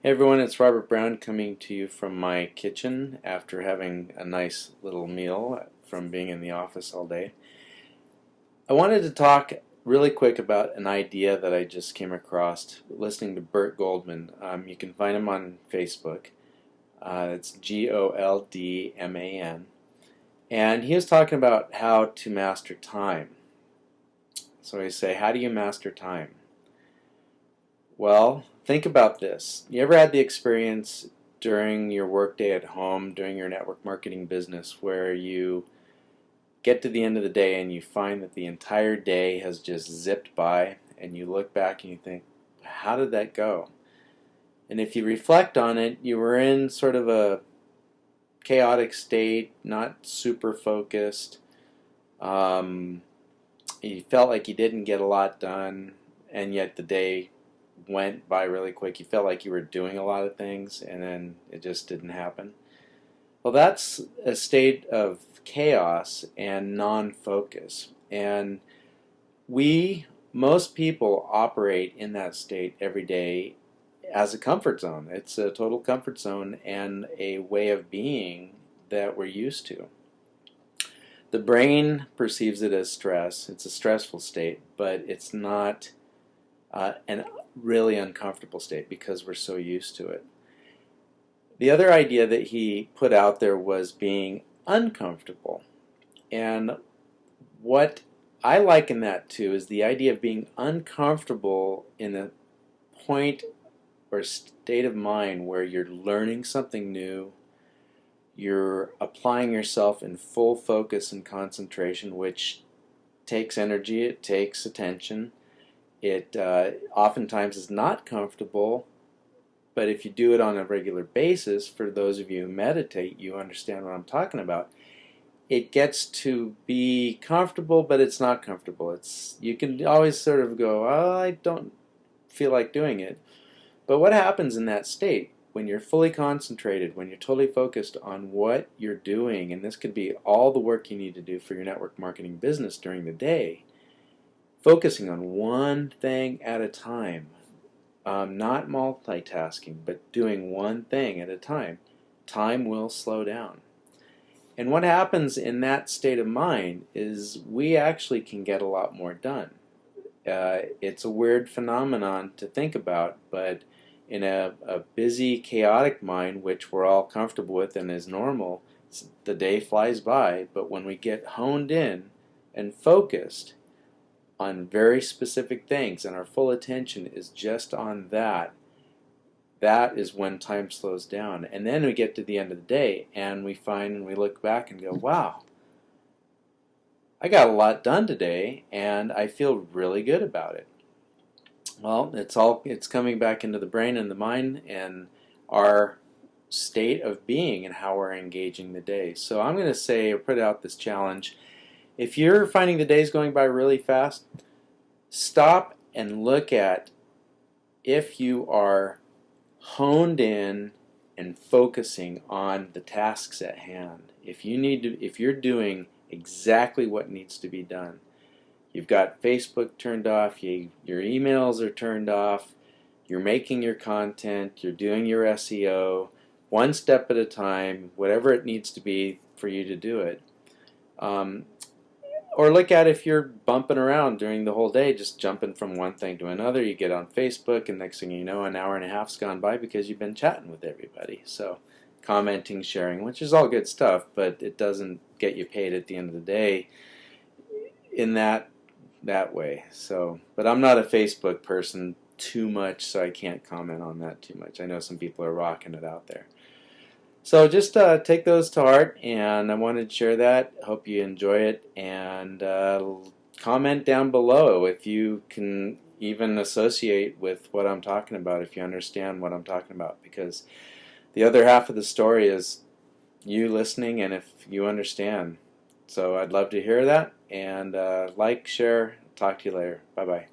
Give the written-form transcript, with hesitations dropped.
Hey everyone, it's Robert Browne coming to you from my kitchen after having a nice little meal from being in the office all day. I wanted to talk really quick about an idea that I just came across listening to Burt Goldman. You can find him on Facebook. It's Goldman. And he was talking about how to master time. So I say, how do you master time? Well, think about this. You ever had the experience during your workday at home, during your network marketing business, where you get to the end of the day and you find that the entire day has just zipped by, and you look back and you think, how did that go? And if you reflect on it, you were in sort of a chaotic state, not super focused. You felt like you didn't get a lot done, and yet the day went by really quick. You felt like you were doing a lot of things and then it just didn't happen. Well, that's a state of chaos and non-focus. And most people operate in that state every day as a comfort zone. It's a total comfort zone and a way of being that we're used to. The brain perceives it as stress. It's a stressful state, but it's not an really uncomfortable state because we're so used to it. The other idea that he put out there was being uncomfortable. And what I liken that to is the idea of being uncomfortable in a point or state of mind where you're learning something new, you're applying yourself in full focus and concentration, which takes energy, it takes attention. It oftentimes is not comfortable, but if you do it on a regular basis, for those of you who meditate, you understand what I'm talking about. It gets to be comfortable, but it's not comfortable. You can always sort of go, oh, I don't feel like doing it. But what happens in that state when you're fully concentrated, when you're totally focused on what you're doing, and this could be all the work you need to do for your network marketing business during the day, focusing on one thing at a time, not multitasking, but doing one thing at a time, time will slow down. And what happens in that state of mind is we actually can get a lot more done. It's a weird phenomenon to think about, but in a busy, chaotic mind, which we're all comfortable with and is normal, the day flies by. But when we get honed in and focused on very specific things and our full attention is just on that, that is when time slows down. And then we get to the end of the day and we find and we look back and go, wow, I got a lot done today and I feel really good about it. Well, it's coming back into the brain and the mind and our state of being and how we're engaging the day. So I'm going to say, or put out this challenge. If you're finding the days going by really fast, stop and look at if you are honed in and focusing on the tasks at hand. If you're doing exactly what needs to be done. You've got Facebook turned off, your emails are turned off, you're making your content, you're doing your SEO, one step at a time, whatever it needs to be for you to do it. Or look at if you're bumping around during the whole day, just jumping from one thing to another. You get on Facebook, and next thing you know, an hour and a half's gone by because you've been chatting with everybody. So, commenting, sharing, which is all good stuff, but it doesn't get you paid at the end of the day in that way. So, but I'm not a Facebook person too much, so I can't comment on that too much. I know some people are rocking it out there. So just take those to heart, and I wanted to share that. Hope you enjoy it, and comment down below if you can even associate with what I'm talking about, if you understand what I'm talking about, because the other half of the story is you listening and if you understand. So I'd love to hear that, and like, share, talk to you later. Bye-bye.